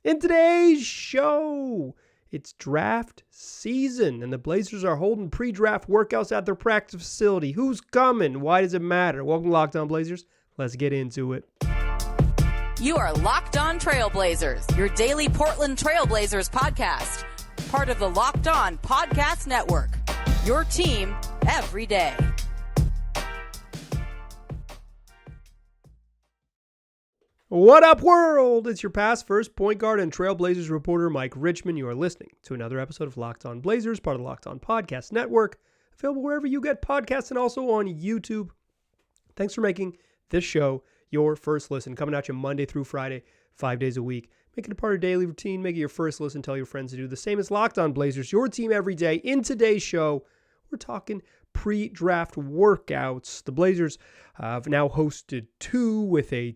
In today's show, it's draft season, and the Blazers are holding pre-draft workouts at their practice facility. Who's coming? Why does it matter? Welcome to Locked On Blazers. Let's get into it. You are Locked On Trailblazers, your daily Portland Trailblazers podcast. Part of the Locked On Podcast Network, your team every day. What up, world? It's your past first point guard and Trailblazers reporter, Mike Richmond. You are listening to another episode of Locked On Blazers, part of the Locked On Podcast Network, available wherever you get podcasts and also on YouTube. Thanks for making this show your first listen, coming at you Monday through Friday, 5 days a week. Make it a part of your daily routine. Make it your first listen. Tell your friends to do the same as Locked On Blazers, your team every day. In today's show, we're talking pre-draft workouts. The Blazers have now hosted two with a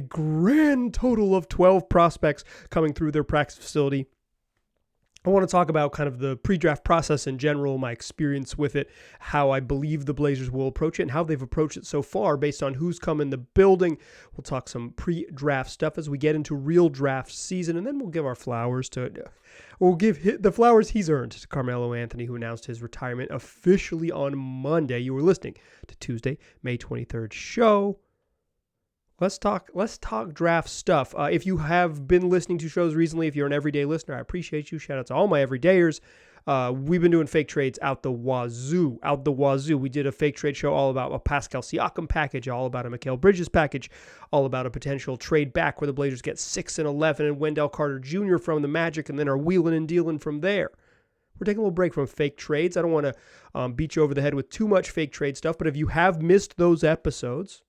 grand total of 12 prospects coming through their practice facility. I want to talk about kind of the pre-draft process in general, my experience with it, how I believe the Blazers will approach it, and how they've approached it so far based on who's come in the building. We'll talk some pre-draft stuff as we get into real draft season, and then we'll give our flowers we'll give the flowers he's earned to Carmelo Anthony, who announced his retirement officially on Monday. You were listening to Tuesday, May 23rd show. Let's talk draft stuff. If you have been listening to shows recently, if you're an everyday listener, I appreciate you. Shout out to all my everydayers. We've been doing fake trades out the wazoo. We did a fake trade show all about a Pascal Siakam package, all about a Mikal Bridges package, all about a potential trade back where the Blazers get 6 and 11 and Wendell Carter Jr. from the Magic and then are wheeling and dealing from there. We're taking a little break from fake trades. I don't want to beat you over the head with too much fake trade stuff, but if you have missed those episodes,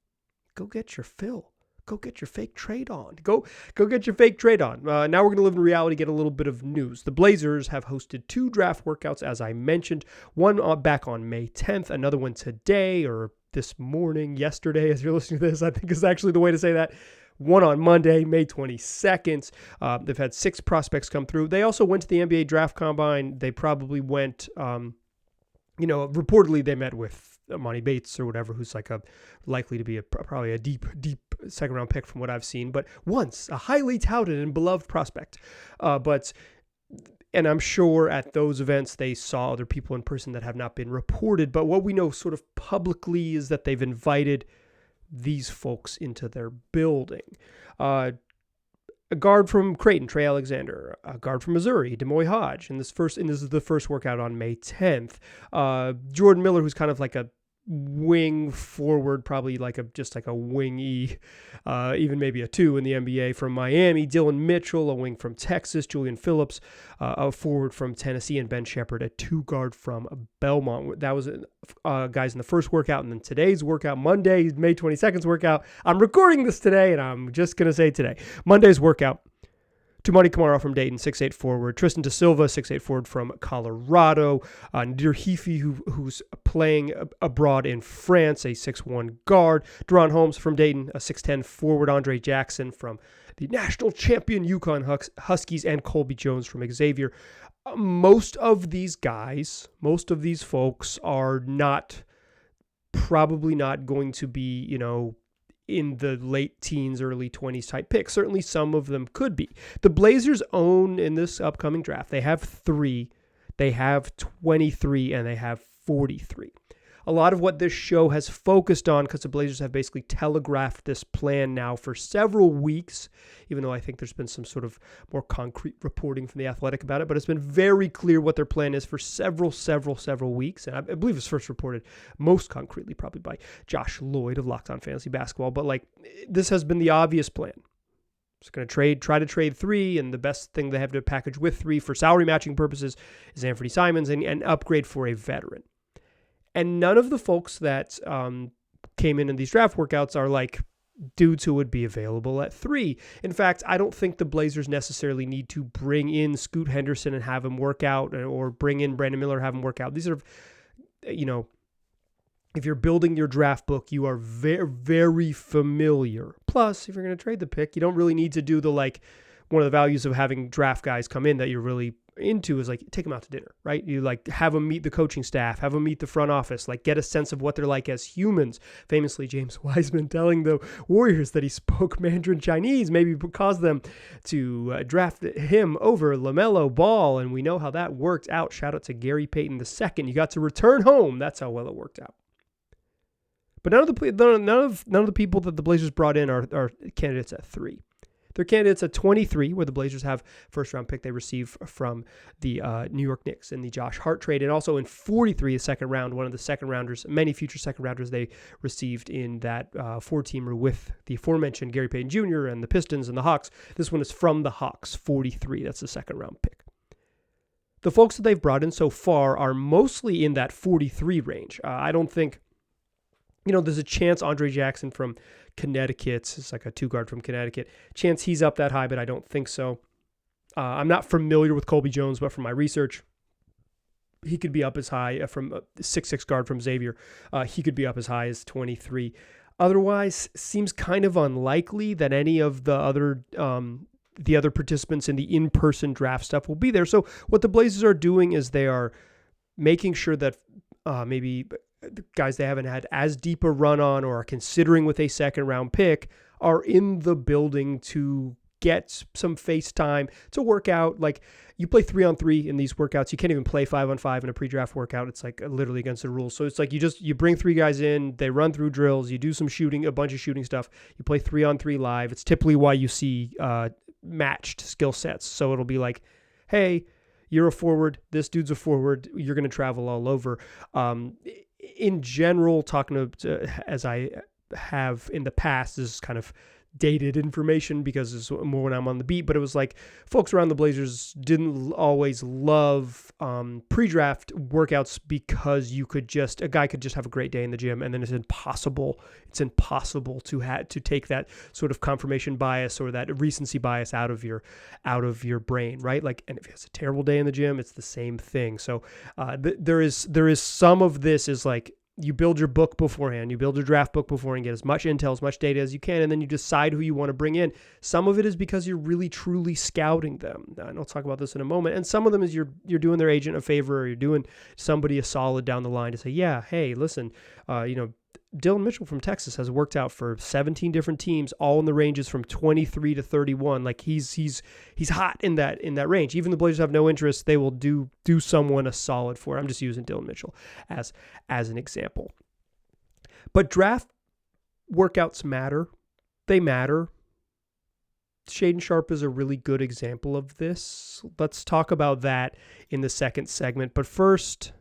go get your fill. Go get your fake trade on. Go get your fake trade on. Now we're going to live in reality, get a little bit of news. The Blazers have hosted two draft workouts, as I mentioned. One back on May 10th, another one today or this morning, yesterday, as you're listening to this, I think is actually the way to say that. One on Monday, May 22nd. They've had 6 prospects come through. They also went to the NBA Draft Combine. They probably went, reportedly they met with Monty Bates or whatever, who's likely to be probably a deep second round pick from what I've seen, but once a highly touted and beloved prospect. And I'm sure at those events they saw other people in person that have not been reported. But what we know sort of publicly is that they've invited these folks into their building. A guard from Creighton, Trey Alexander. A guard from Missouri, Demoy Hodge. And this is the first workout on May 10th. Jordan Miller, who's kind of like a wing forward, probably just like a wing-y, even maybe a 2 in the NBA from Miami. Dylan Mitchell, a wing from Texas. Julian Phillips, a forward from Tennessee. And Ben Shepherd, a 2 guard from Belmont. That was guys in the first workout. And then today's workout, Monday, May 22nd's workout. I'm recording this today, and I'm just going to say today. Monday's workout. Tumani Kamara from Dayton, 6'8 forward. Tristan Da Silva, 6'8 forward from Colorado. Nadir Heafy, who's playing abroad in France, a 6'1 guard. Deron Holmes from Dayton, a 6'10 forward. Andre Jackson from the national champion UConn Huskies. And Colby Jones from Xavier. Most of these folks are probably not going to be, in the late teens, early 20s type picks. Certainly some of them could be. The Blazers own in this upcoming draft, they have 3, they have 23, and they have 43. A lot of what this show has focused on, because the Blazers have basically telegraphed this plan now for several weeks, even though I think there's been some sort of more concrete reporting from The Athletic about it, but it's been very clear what their plan is for several weeks, and I believe it's first reported most concretely probably by Josh Lloyd of Locked On Fantasy Basketball, but this has been the obvious plan. It's going to try to trade 3, and the best thing they have to package with 3 for salary matching purposes is Anthony Simons and upgrade for a veteran. And none of the folks that came in these draft workouts are dudes who would be available at 3. In fact, I don't think the Blazers necessarily need to bring in Scoot Henderson and have him work out, or bring in Brandon Miller and have him work out. These are, if you're building your draft book, you are very, very familiar. Plus, if you're going to trade the pick, you don't really need to do one of the values of having draft guys come in that you're really into is like take them out to dinner, right? You like have them meet the coaching staff, have them meet the front office, like get a sense of what they're like as humans. Famously, James Wiseman telling the Warriors that he spoke Mandarin Chinese maybe caused them to draft him over LaMelo Ball, and we know how that worked out. Shout out to Gary Payton II. You got to return home. That's how well it worked out. But none of the people that the Blazers brought in are candidates at 3. They're candidates at 23, where the Blazers have first-round pick they receive from the New York Knicks in the Josh Hart trade, and also in 43, the second round, one of the second-rounders, many future second-rounders they received in that four-teamer with the aforementioned Gary Payton Jr. and the Pistons and the Hawks. This one is from the Hawks, 43. That's the second-round pick. The folks that they've brought in so far are mostly in that 43 range. I don't think, there's a chance Andre Jackson from Connecticut, it's like a 2-guard from Connecticut, chance he's up that high, but I don't think so. I'm not familiar with Colby Jones, but from my research, he could be up as high from 6'6" guard from Xavier. He could be up as high as 23. Otherwise, seems kind of unlikely that any of the other participants in the in-person draft stuff will be there. So what the Blazers are doing is they are making sure that maybe the guys they haven't had as deep a run on or are considering with a second round pick are in the building to get some face time to work out. Like, you play 3-on-3 in these workouts. You can't even play 5-on-5 in a pre-draft workout. It's like literally against the rules. So it's like you bring 3 guys in, they run through drills, you do some shooting, a bunch of shooting stuff. You play 3-on-3 live. It's typically why you see matched skill sets. So it'll be like, hey, you're a forward, this dude's a forward, you're going to travel all over. In general, talking to as I have in the past, this is kind of dated information because it's more when I'm on the beat, but it was like folks around the Blazers didn't always love pre-draft workouts because a guy could just have a great day in the gym, and then it's impossible to take that sort of confirmation bias or that recency bias out of your brain, right? Like, and if he has a terrible day in the gym, it's the same thing. So there is some of this is like, you build your book beforehand, you build your draft book beforehand, get as much intel, as much data as you can, and then you decide who you want to bring in. Some of it is because you're really, truly scouting them. And I'll talk about this in a moment. And some of them is you're doing their agent a favor, or you're doing somebody a solid down the line to say, yeah, hey, listen, Dylan Mitchell from Texas has worked out for 17 different teams, all in the ranges from 23 to 31. Like, he's hot in that range. Even the Blazers have no interest, they will do someone a solid for it. I'm just using Dylan Mitchell as an example. But draft workouts matter. They matter. Shaedon Sharpe is a really good example of this. Let's talk about that in the second segment. But first,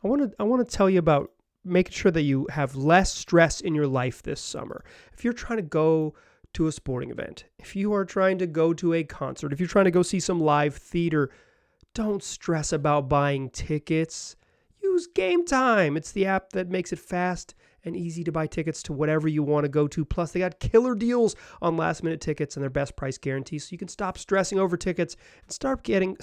I want to tell you about making sure that you have less stress in your life this summer. If you're trying to go to a sporting event, if you are trying to go to a concert, if you're trying to go see some live theater, don't stress about buying tickets. Use Gametime. It's the app that makes it fast and easy to buy tickets to whatever you want to go to. Plus, they got killer deals on last-minute tickets and their best price guarantee, so you can stop stressing over tickets and start getting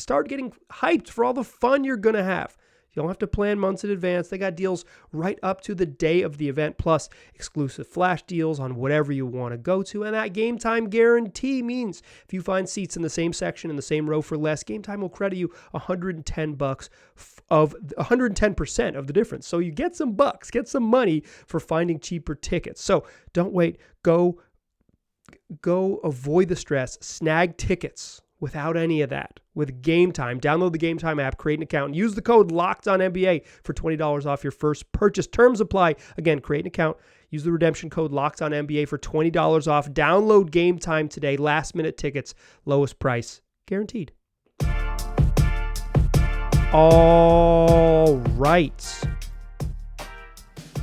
hyped for all the fun you're going to have. You don't have to plan months in advance. They got deals right up to the day of the event, plus exclusive flash deals on whatever you want to go to. And that Gametime guarantee means if you find seats in the same section in the same row for less, Gametime will credit you $110 of 110% of the difference. So you get some bucks, get some money for finding cheaper tickets. So don't wait. Go avoid the stress. Snag tickets without any of that with Gametime. Download the Gametime app, create an account, and use the code LOCKEDONNBA for $20 off your first purchase. Terms apply. Again, create an account, use the redemption code LOCKEDONNBA for $20 off. Download Gametime today. Last minute tickets, lowest price guaranteed. All right.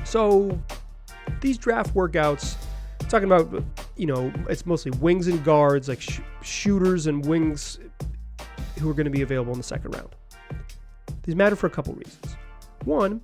So these draft workouts, talking about, it's mostly wings and guards, like shooters and wings who are going to be available in the second round. These matter for a couple reasons. One,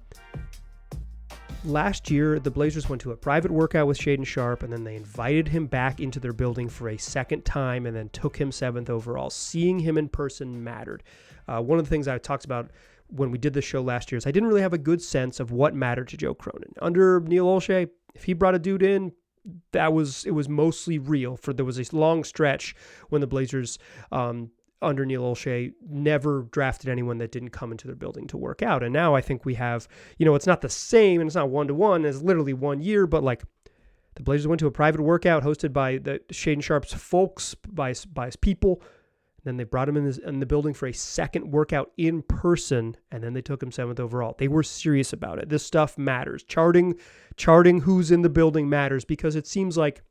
last year, the Blazers went to a private workout with Shaedon Sharpe, and then they invited him back into their building for a second time and then took him 7th overall. Seeing him in person mattered. One of the things I talked about when we did the show last year is I didn't really have a good sense of what mattered to Joe Cronin. Under Neil Olshey, if he brought a dude in, it was mostly real. There was a long stretch when the Blazers under Neil Olshey, never drafted anyone that didn't come into their building to work out. And now I think we have, it's not the same and it's not 1-to-1, it's literally 1 year, but like the Blazers went to a private workout hosted by the Shaedon Sharpe's folks, by his people. Then they brought him in the building for a second workout in person, and then they took him 7th overall. They were serious about it. This stuff matters. Charting who's in the building matters, because it seems like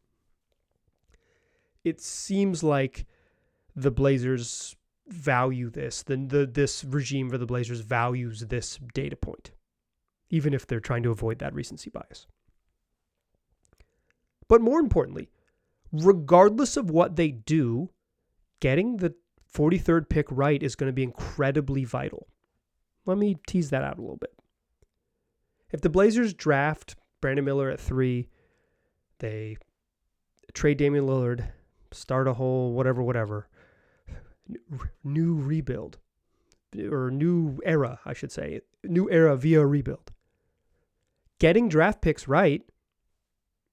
the Blazers value this. This regime for the Blazers values this data point, even if they're trying to avoid that recency bias. But more importantly, regardless of what they do, getting the 43rd pick right is going to be incredibly vital. Let me tease that out a little bit. If the Blazers draft Brandon Miller at 3, they trade Damian Lillard, start a whole whatever, new rebuild, or new era, I should say, new era via rebuild. Getting draft picks right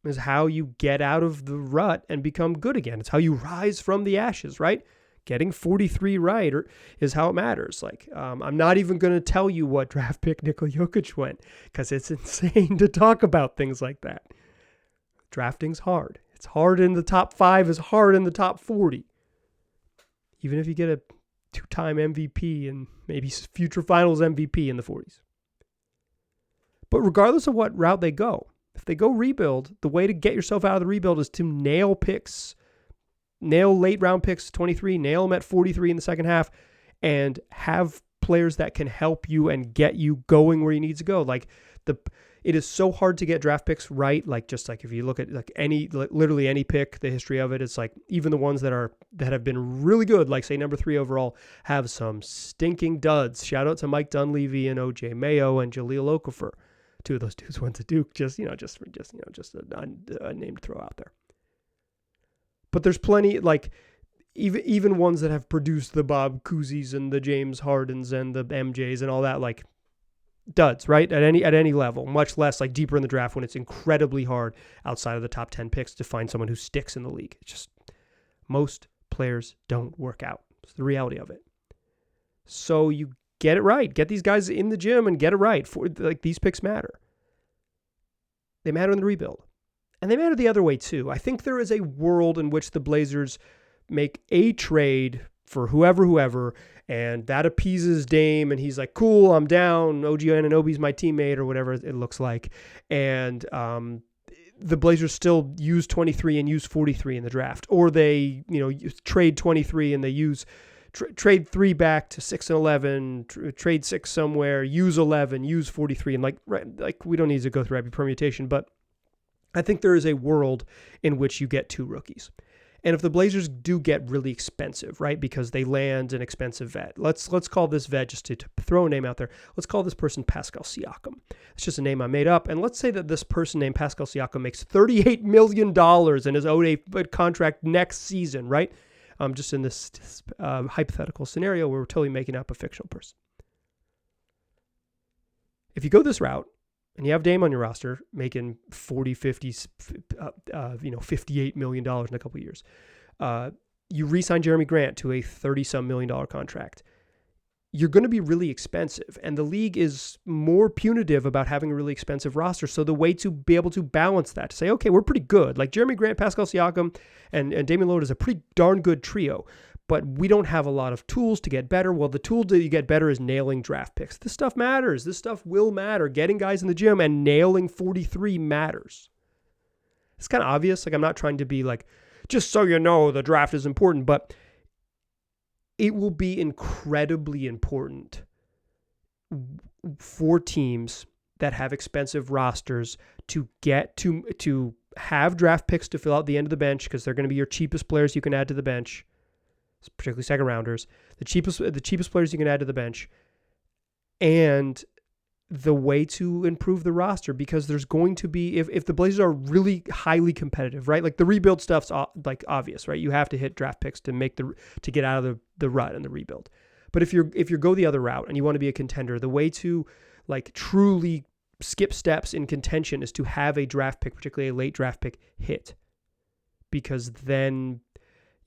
is how you get out of the rut and become good again. It's how you rise from the ashes, right? Getting 43 right is how it matters. Like, I'm not even going to tell you what draft pick Nikola Jokic went, because it's insane to talk about things like that. Drafting's hard. It's hard in the top 5, it's hard in the top 40. Even if you get a 2-time MVP and maybe future finals MVP in the 40s. But regardless of what route they go, if they go rebuild, the way to get yourself out of the rebuild is to nail late round picks 23, nail them at 43 in the second half, and have players that can help you and get you going where you need to go. Like, it is so hard to get draft picks right. Like, just like if you look at literally any pick, the history of it, it's like even the ones that have been really good, like say number 3 overall, have some stinking duds. Shout out to Mike Dunleavy and OJ Mayo and Jahlil Okafor. 2 of those dudes went to Duke. Just a name to throw out there. But there's plenty, like, even ones that have produced the Bob Cousy's and the James Hardens and the MJs and all that, like, duds, right? At any level, much less like deeper in the draft when it's incredibly hard outside of the top 10 picks to find someone who sticks in the league. It's just, most players don't work out. It's the reality of it. So you get it right. Get these guys in the gym and get it right. These picks matter. They matter in the rebuild. And they matter the other way too. I think there is a world in which the Blazers make a trade for whoever, and that appeases Dame, and he's like, cool, I'm down. OG Anunoby's my teammate, or whatever it looks like. And the Blazers still use 23 and use 43 in the draft. Or they, trade 23 and they use trade 3 back to 6 and 11, trade 6 somewhere, use 11, use 43. And like we don't need to go through every permutation, but I think there is a world in which you get 2 rookies. And if the Blazers do get really expensive, right, because they land an expensive vet, let's call this vet, just to throw a name out there, let's call this person Pascal Siakam. It's just a name I made up. And let's say that this person named Pascal Siakam makes $38 million and is owed a contract next season, right? Just in this hypothetical scenario where we're totally making up a fictional person. If you go this route, and you have Dame on your roster making 40, 50, $58 million in a couple of years. You re-sign Jeremy Grant to a $30-some million contract. You're going to be really expensive, and the league is more punitive about having a really expensive roster. So the way to be able to balance that, to say, okay, we're pretty good. Like Jeremy Grant, Pascal Siakam, and Damian Lillard is a pretty darn good trio. But we don't have a lot of tools to get better. Well, the tool to get better is nailing draft picks. This stuff matters. This stuff will matter. Getting guys in the gym and nailing 43 matters. It's kind of obvious. Like, I'm not trying to be like, just so you know, the draft is important, but it will be incredibly important for teams that have expensive rosters to get to have draft picks to fill out the end of the bench, because they're going to be your cheapest players you can add to the bench. Particularly second rounders, the cheapest players you can add to the bench, and the way to improve the roster, because there's going to be, if the Blazers are really highly competitive, right? Like the rebuild stuff's like obvious, right? You have to hit draft picks to get out of the rut and the rebuild. But if you go the other route and you want to be a contender, the way to like truly skip steps in contention is to have a draft pick, particularly a late draft pick, hit, because then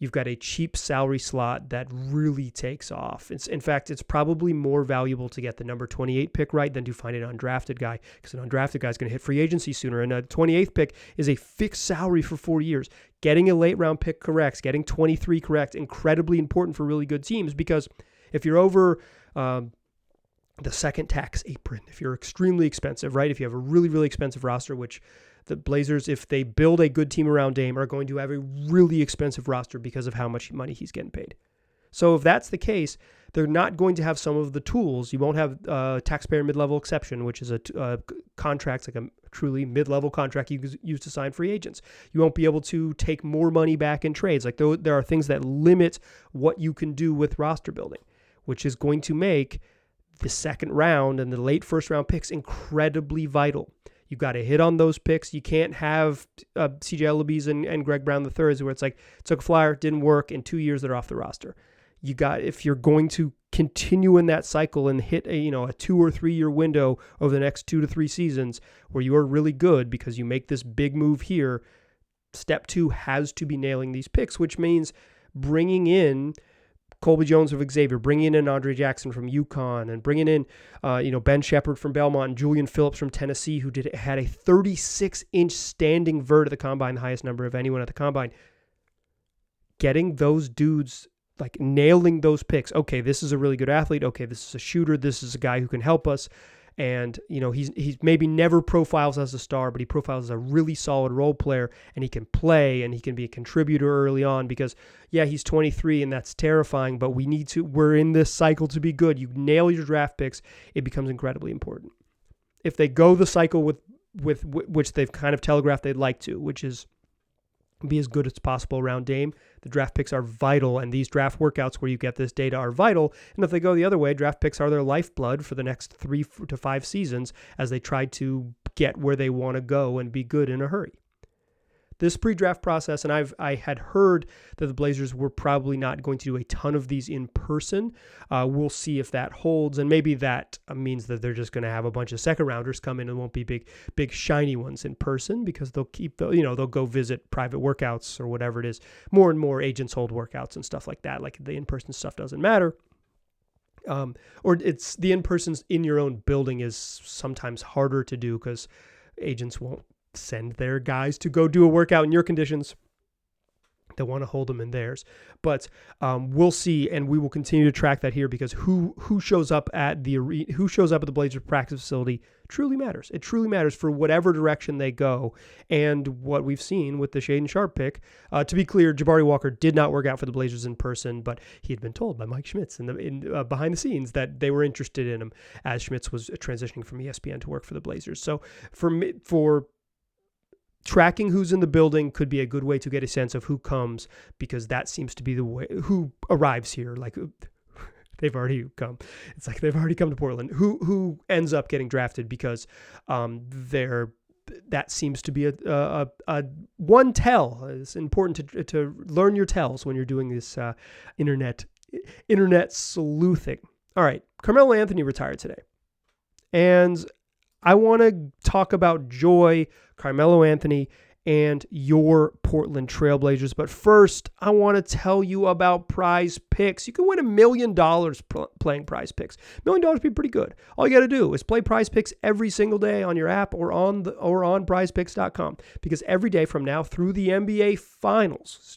you've got a cheap salary slot that really takes off. In fact, it's probably more valuable to get the number 28 pick right than to find an undrafted guy, because an undrafted guy is going to hit free agency sooner. And a 28th pick is a fixed salary for 4 years. Getting a late round pick correct, getting 23 correct, incredibly important for really good teams, because if you're over the second tax apron, if you're extremely expensive, right? If you have a really, really expensive roster, which the Blazers, if they build a good team around Dame, are going to have a really expensive roster because of how much money he's getting paid. So if that's the case, they're not going to have some of the tools. You won't have taxpayer mid-level exception, which is a contract, like a truly mid-level contract you use to sign free agents. You won't be able to take more money back in trades. Like there are things that limit what you can do with roster building, which is going to make the second round and the late first round picks incredibly vital. You got to hit on those picks. You can't have CJ Ellaby's and Greg Brown III, where it's like, took a flyer, didn't work, in 2 years they're off the roster. If you're going to continue in that cycle and hit a 2 or 3 year window over the next 2 to 3 seasons where you are really good because you make this big move here, step 2 has to be nailing these picks, which means bringing in Colby Jones of Xavier, bringing in Andre Jackson from UConn, and bringing in, Ben Shepard from Belmont and Julian Phillips from Tennessee, who had a 36-inch standing vert at the combine, the highest number of anyone at the combine. Getting those dudes, like nailing those picks. Okay, this is a really good athlete. Okay, this is a shooter. This is a guy who can help us. And, he's maybe never profiles as a star, but he profiles as a really solid role player, and he can play and he can be a contributor early on because, yeah, he's 23 and that's terrifying, but we're in this cycle to be good. You nail your draft picks, it becomes incredibly important. If they go the cycle with which they've kind of telegraphed they'd like to, which is be as good as possible around Dame, the draft picks are vital, and these draft workouts where you get this data are vital. And if they go the other way, draft picks are their lifeblood for the next 3 to 5 seasons as they try to get where they want to go and be good in a hurry. This pre-draft process, and I had heard that the Blazers were probably not going to do a ton of these in person. We'll see if that holds, and maybe that means that they're just going to have a bunch of second rounders come in and won't be big shiny ones in person, because they'll keep they'll go visit private workouts or whatever it is. More and more agents hold workouts and stuff like that. Like the in-person stuff doesn't matter. Or it's the in-persons in your own building is sometimes harder to do because agents won't send their guys to go do a workout in your conditions. They want to hold them in theirs. But we'll see, and we will continue to track that here, because who shows up at the Blazers practice facility truly matters. It truly matters for whatever direction they go. And what we've seen with the Shaedon Sharpe pick, to be clear, Jabari Walker did not work out for the Blazers in person, but he had been told by Mike Schmitz behind the scenes that they were interested in him as Schmitz was transitioning from ESPN to work for the Blazers. So for tracking who's in the building could be a good way to get a sense of who comes, because that seems to be the way who arrives here. Like they've already come. It's like they've already come to Portland. Who ends up getting drafted, because that seems to be a one tell. It's important to learn your tells when you're doing this internet sleuthing. All right, Carmelo Anthony retired today, and I want to talk about joy, Carmelo Anthony, and your Portland Trailblazers. But first, I want to tell you about PrizePicks. You can win $1 million playing PrizePicks. $1 million would be pretty good. All you got to do is play PrizePicks every single day on your app or on PrizePicks.com. Because every day from now through the NBA Finals,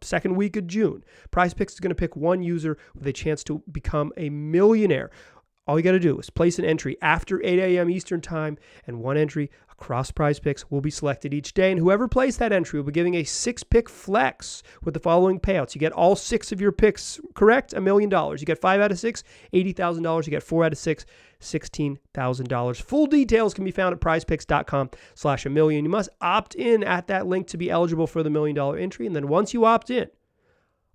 second week of June, PrizePicks is going to pick one user with a chance to become a millionaire. All you got to do is place an entry after 8 a.m. Eastern Time, and one entry across PrizePicks will be selected each day. And whoever placed that entry will be giving a 6-pick flex with the following payouts. You get all 6 of your picks correct, $1 million. You get 5 out of 6, $80,000. You get 4 out of 6, $16,000. Full details can be found at prizepicks.com/1million. You must opt in at that link to be eligible for the $1 million entry. And then once you opt in,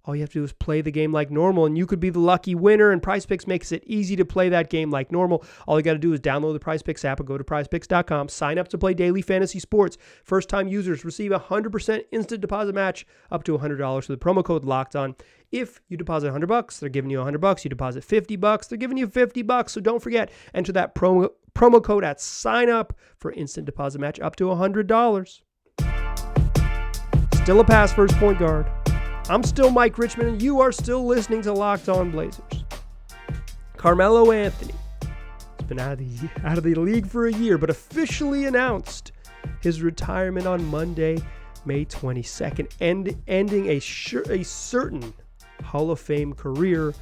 all you have to do is play the game like normal, and you could be the lucky winner, and PrizePicks makes it easy to play that game like normal. All you got to do is download the PrizePicks app and go to prizepicks.com, sign up to play daily fantasy sports. First-time users receive a 100% instant deposit match up to $100 with the promo code LOCKEDON. If you deposit $100, they're giving you $100. You deposit $50, they're giving you $50. So don't forget, enter that promo code at sign up for instant deposit match up to $100. Still a pass first point guard. I'm still Mike Richmond, and you are still listening to Locked On Blazers. Carmelo Anthony has been out of the league for a year, but officially announced his retirement on Monday, May 22nd, ending a certain Hall of Fame career.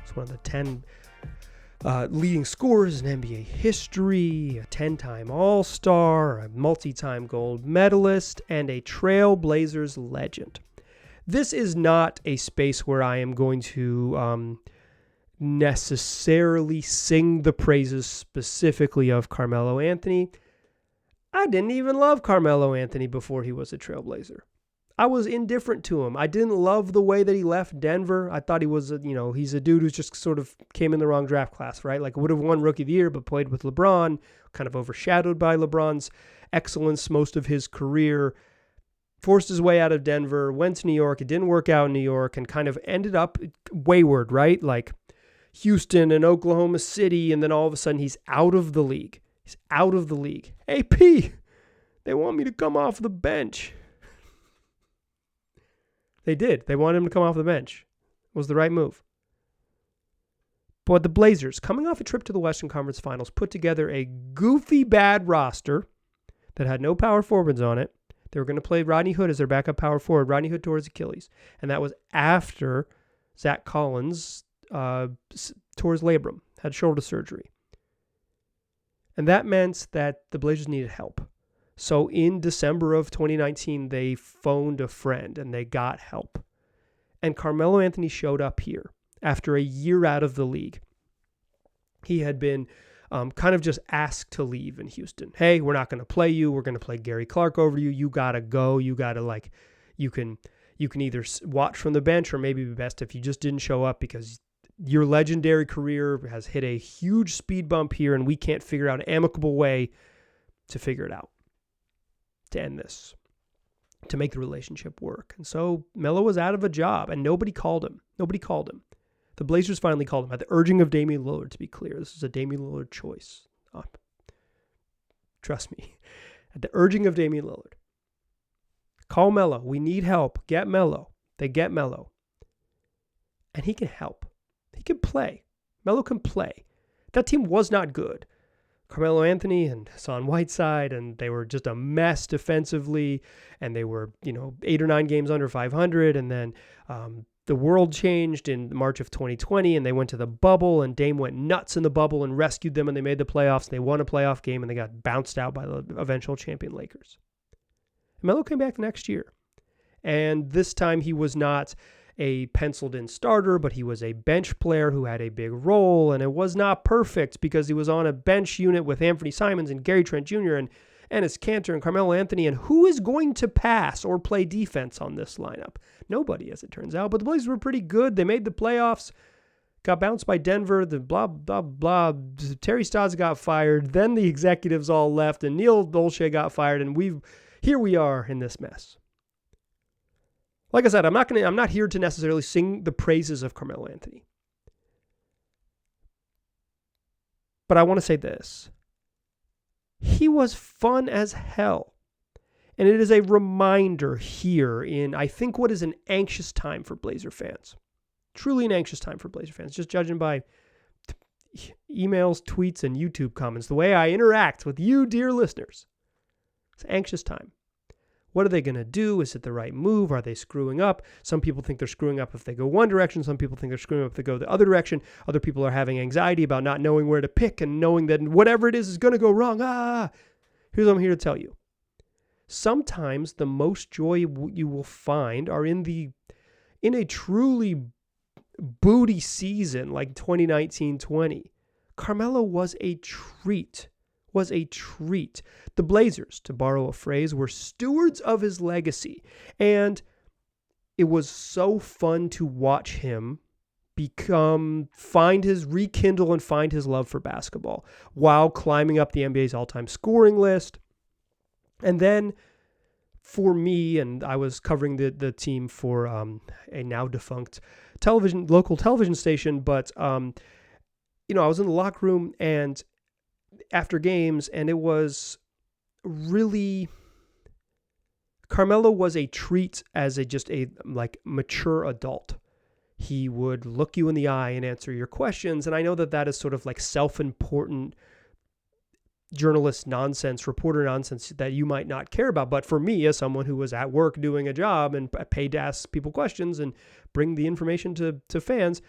It's one of the 10 leading scorers in NBA history, a 10-time All-Star, a multi-time gold medalist, and a Trailblazers legend. This is not a space where I am going to necessarily sing the praises specifically of Carmelo Anthony. I didn't even love Carmelo Anthony before he was a Trailblazer. I was indifferent to him. I didn't love the way that he left Denver. I thought he was, he's a dude who just sort of came in the wrong draft class, right? Like would have won Rookie of the Year, but played with LeBron, kind of overshadowed by LeBron's excellence most of his career. Forced his way out of Denver, went to New York. It didn't work out in New York and kind of ended up wayward, right? Like Houston and Oklahoma City, and then all of a sudden he's out of the league. He's out of the league. Hey, P, they want me to come off the bench. They did. They wanted him to come off the bench. It was the right move. But the Blazers, coming off a trip to the Western Conference Finals, put together a goofy bad roster that had no power forwards on it. They were going to play Rodney Hood as their backup power forward. Rodney Hood tore his Achilles. And that was after Zach Collins tore his labrum, had shoulder surgery. And that meant that the Blazers needed help. So in December of 2019, they phoned a friend and they got help. And Carmelo Anthony showed up here after a year out of the league. He had been kind of just asked to leave in Houston. Hey, we're not going to play you. We're going to play Gary Clark over you. You got to go. You got to you can either watch from the bench or maybe it'd be best if you just didn't show up because your legendary career has hit a huge speed bump here and we can't figure out an amicable way to figure it out, to end this, to make the relationship work. And so Melo was out of a job and nobody called him. The Blazers finally called him at the urging of Damian Lillard, to be clear. This is a Damian Lillard choice. Trust me. At the urging of Damian Lillard. Call Melo. We need help. Get Melo. They get Melo. And he can help. He can play. Melo can play. That team was not good. Carmelo Anthony and Hassan Whiteside, and they were just a mess defensively, and they were, 8 or 9 games under 500, and then the world changed in March of 2020, and they went to the bubble, and Dame went nuts in the bubble and rescued them, and they made the playoffs, and they won a playoff game, and they got bounced out by the eventual champion Lakers. And Melo came back the next year, and this time he was not a penciled-in starter, but he was a bench player who had a big role, and it was not perfect because he was on a bench unit with Anthony Simons and Gary Trent Jr. and Enes Kanter and Carmelo Anthony, and who is going to pass or play defense on this lineup? Nobody, as it turns out, but the Blazers were pretty good. They made the playoffs, got bounced by Denver, the blah, blah, blah. Terry Stotts got fired, then the executives all left, and Neil Dolce got fired, and here we are in this mess. Like I said, I'm not here to necessarily sing the praises of Carmelo Anthony. But I want to say this. He was fun as hell. And it is a reminder here in, I think, what is an anxious time for Blazer fans. Truly an anxious time for Blazer fans. Just judging by emails, tweets, and YouTube comments. The way I interact with you, dear listeners. It's an anxious time. What are they going to do? Is it the right move? Are they screwing up? Some people think they're screwing up if they go one direction. Some people think they're screwing up if they go the other direction. Other people are having anxiety about not knowing where to pick and knowing that whatever it is going to go wrong. Here's what I'm here to tell you. Sometimes the most joy you will find are in a truly booty season like 2019-20. Carmelo was a treat. The Blazers, to borrow a phrase, were stewards of his legacy. And it was so fun to watch him rekindle and find his love for basketball while climbing up the NBA's all-time scoring list. And then for me, and I was covering the team for a now defunct local television station, but I was in the locker room and after games, and it was really Carmelo was a treat as just a mature adult. He would look you in the eye and answer your questions. And I know that is sort of like self-important journalist nonsense, reporter nonsense that you might not care about. But for me, as someone who was at work doing a job and paid to ask people questions and bring the information to fans,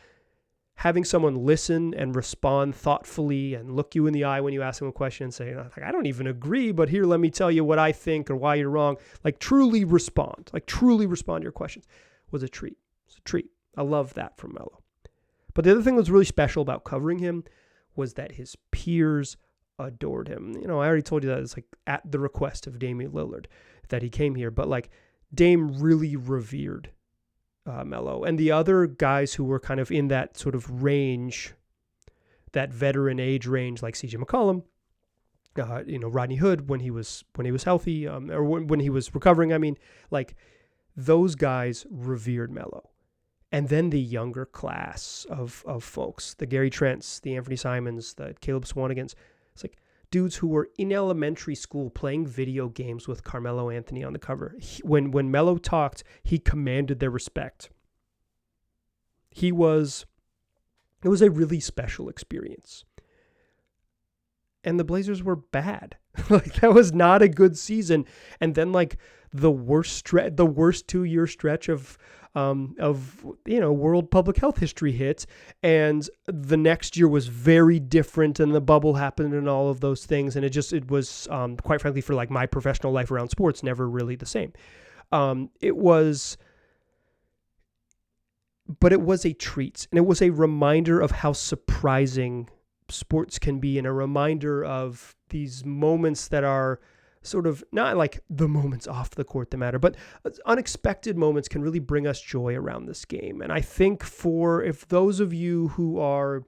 having someone listen and respond thoughtfully and look you in the eye when you ask them a question and say, I don't even agree, but here, let me tell you what I think or why you're wrong. Truly respond to your questions was a treat. It's a treat. I love that from Melo. But the other thing that was really special about covering him was that his peers adored him. I already told you that it's at the request of Damian Lillard that he came here, but Dame really revered Melo, and the other guys who were kind of in that sort of range, that veteran age range, like CJ McCollum, Rodney Hood when he was healthy, or when he was recovering. Those guys revered Melo. And then the younger class of folks, the Gary Trents, the Anthony Simons, the Caleb Swanigans, it's dudes who were in elementary school playing video games with Carmelo Anthony on the cover. When Melo talked, he commanded their respect. It was a really special experience. And the Blazers were bad. That was not a good season. And then the worst 2-year stretch of world public health history hit, and the next year was very different, and the bubble happened and all of those things, and it was quite frankly, for my professional life around sports, never really the same. But it was a treat, and it was a reminder of how surprising sports can be, and a reminder of these moments that are sort of not the moments off the court that matter, but unexpected moments can really bring us joy around this game. And I think if those of you who are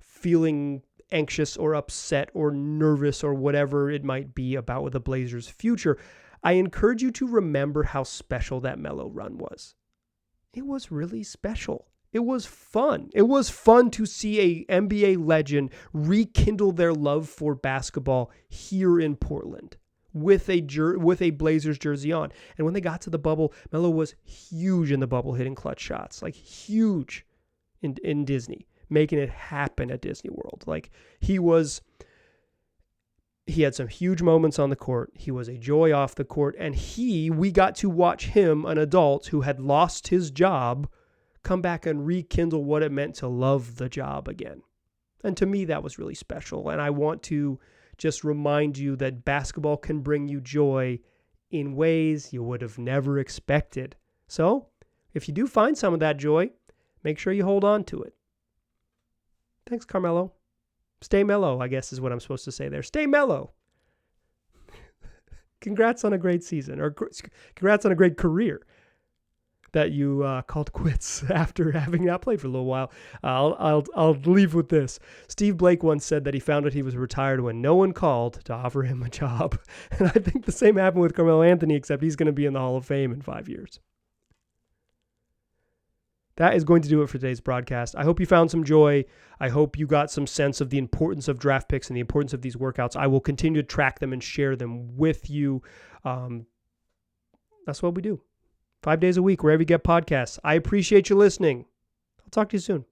feeling anxious or upset or nervous or whatever it might be about the Blazers' future, I encourage you to remember how special that Melo run was. It was really special. It was fun. It was fun to see a NBA legend rekindle their love for basketball here in Portland with a Blazers jersey on. And when they got to the bubble, Melo was huge in the bubble, hitting clutch shots, huge in Disney, making it happen at Disney World. He had some huge moments on the court. He was a joy off the court, and we got to watch him, an adult who had lost his job, come back and rekindle what it meant to love the job again. And to me, that was really special. And I want to just remind you that basketball can bring you joy in ways you would have never expected. So, if you do find some of that joy, make sure you hold on to it. Thanks, Carmelo. Stay mellow, I guess is what I'm supposed to say there. Stay mellow. Congrats on a great season, or congrats on a great career that you called quits after having not played for a little while. I'll leave with this. Steve Blake once said that he found out he was retired when no one called to offer him a job. And I think the same happened with Carmelo Anthony, except he's going to be in the Hall of Fame in 5 years. That is going to do it for today's broadcast. I hope you found some joy. I hope you got some sense of the importance of draft picks and the importance of these workouts. I will continue to track them and share them with you. That's what we do. 5 days a week, wherever you get podcasts. I appreciate you listening. I'll talk to you soon.